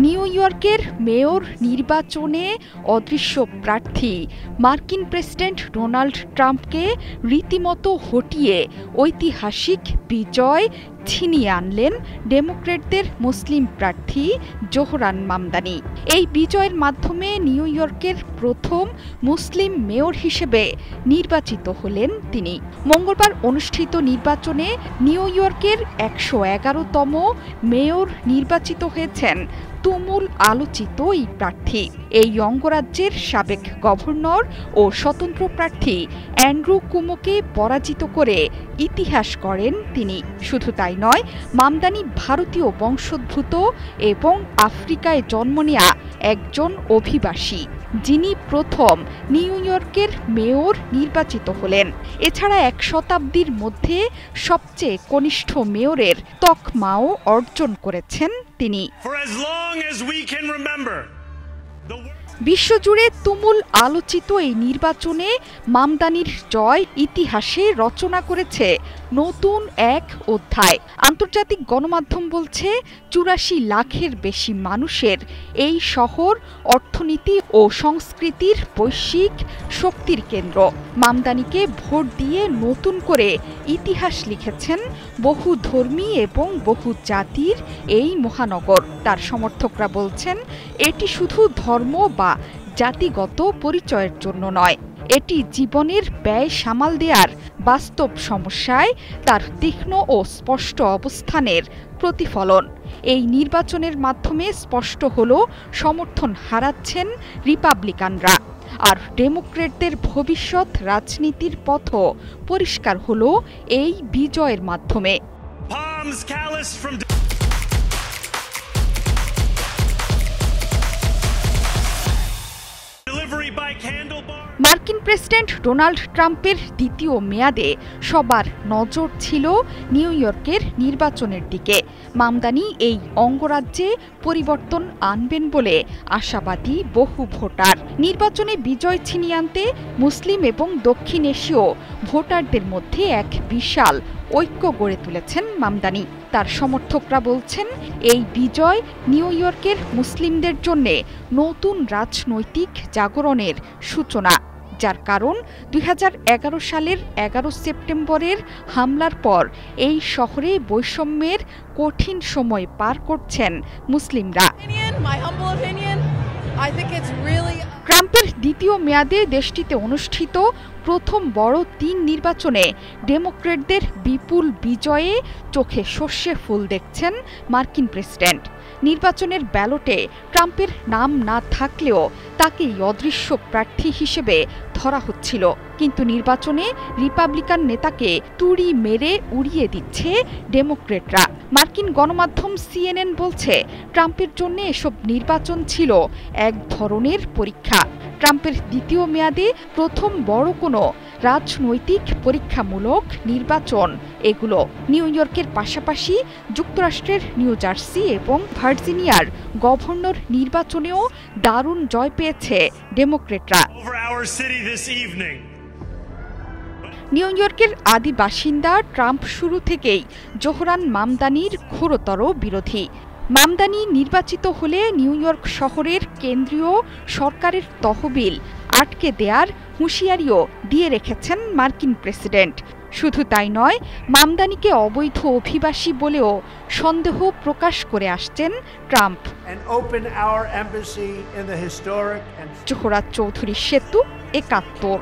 New ইয়র্কের mayor নির্বাচনে অদৃশ্য প্রার্থী মার্কিন প্রেসিডেন্ট ডোনাল্ড ট্রাম্পকে রীতিমতো হটিয়ে ঐতিহাসিক বিজয় ছিনিয়ে আনলেন ডেমোক্র্যাটদের মুসলিম প্রার্থী জোহরান মামদানি। এই বিজয়ের মাধ্যমে নিউ ইয়র্কের প্রথম মুসলিম মেয়র হিসেবে নির্বাচিত হলেন তিনি। মঙ্গলবার অনুষ্ঠিত নির্বাচনে নিউ ইয়র্কের ১১১তম মেয়র নির্বাচিত হয়েছেন তুমুল আলোচিত এই প্রার্থী। এই অঙ্গরাজ্যের সাবেক গভর্নর ও স্বতন্ত্র প্রার্থী অ্যান্ড্রু কুমোকে পরাজিত করে ইতিহাস করেন তিনি। শুধু তাই নয়, মামদানি ভারতীয় বংশোদ্ভূত এবং আফ্রিকায় জন্ম নেয়া একজন অভিবাসী, যিনি প্রথম নিউ ইয়র্কের মেয়র নির্বাচিত হলেন। এছাড়া এক শতাব্দীর মধ্যে সবচেয়ে কনিষ্ঠ মেয়রের তকমাও অর্জন করেছেন তিনি। বিশ্বজুড়ে তুমুল আলোচিত এই নির্বাচনে মামদানির জয় ইতিহাসে রচনা করেছে নতুন এক অধ্যায়। আন্তর্জাতিক গণমাধ্যম বলছে ৮৪ লাখের বেশি মানুষের এই শহর অর্থনীতি ও সংস্কৃতির বৈশ্বিক শক্তির কেন্দ্র। মামদানিকে ভোট দিয়ে নতুন করে ইতিহাস লিখেছেন বহু ধর্মী এবং বহু জাতির এই মহানগর। তার সমর্থকরা বলছেন, এটি শুধু ধর্ম বা জাতিগত পরিচয়ের জন্য নয়, এটি জীবনের ব্যয় সামাল দেওয়ার বাস্তব সমস্যায় তার তীক্ষ্ণ ও স্পষ্ট অবস্থানের প্রতিফলন। এই নির্বাচনের মাধ্যমে স্পষ্ট হলো সমর্থন হারাচ্ছেন রিপাবলিকানরা, আর ডেমোক্র্যাটদের ভবিষ্যৎ রাজনীতির পথও পরিষ্কার হলো এই বিজয়ের মাধ্যমে। মার্কিন প্রেসিডেন্ট ডোনাল্ড ট্রাম্পের দ্বিতীয় মেয়াদে সবার নজর ছিল নিউ ইয়র্কের নির্বাচনের দিকে। মামদানি এই অঙ্গরাজ্যে পরিবর্তন আনবেন বলে আশাবাদী বহু ভোটার। নির্বাচনে বিজয় ছিনিয়ে আনতে মুসলিম এবং দক্ষিণ এশীয় ভোটারদের মধ্যে এক বিশাল ঐক্য গড়ে তুলেছেন মামদানি। তার সমর্থকরা বলছেন, এই বিজয় নিউ ইয়র্কের মুসলিমদের জন্য নতুন রাজনৈতিক জাগরণের সূচনা, যার কারণ ২০১১ সালের ১১ সেপ্টেম্বরের হামলার পর এই শহরে বৈষম্যের কঠিন সময় পার করছেন মুসলিমরা। ট্রাম্পের দ্বিতীয় মেয়াদে দেশটিতে অনুষ্ঠিত প্রথম বড় ৩ নির্বাচনে ডেমোক্র্যাটদের বিপুল বিজয়ে চোখে সর্ষে ফুল দেখছেন মার্কিন প্রেসিডেন্ট। নির্বাচনের ব্যালটে ট্রাম্পের নাম না থাকলেও তাকেই অদৃশ্য প্রার্থী হিসেবে ধরা হচ্ছিল, কিন্তু নির্বাচনে রিপাবলিকান নেতাকে তুড়ি মেরে উড়িয়ে দিচ্ছে ডেমোক্র্যাটরা। মার্কিন গণমাধ্যম CNN বলছে, ট্রাম্পের জন্য এসব নির্বাচন ছিল এক ধরনের পরীক্ষা। ট্রাম্পের দ্বিতীয় মেয়াদে প্রথম বড় কোনো রাজনৈতিক পরীক্ষামূলক নির্বাচন এগুলো। নিউ ইয়র্কের পাশাপাশি যুক্তরাষ্ট্রের নিউ জার্সি এবং ভার্জিনিয়ার গভর্নর নির্বাচনেও দারুণ জয় পেয়েছে ডেমোক্র্যাটরা। নিউ ইয়র্কের আদি বাসিন্দা ট্রাম্প শুরু থেকেই জোহরান মামদানির ঘোরতর বিরোধী। মামদানি নির্বাচিত হলে নিউ ইয়র্ক শহরের কেন্দ্রীয় সরকারের তহবিল আটকে দেওয়ার হুঁশিয়ারিও দিয়ে রেখেছেন মার্কিন প্রেসিডেন্ট। শুধু তাই নয়, মামদানিকে অবৈধ অভিবাসী বলেও সন্দেহ প্রকাশ করে আসছেন ট্রাম্প। জোহরা চৌধুরী সেতু, ৭১।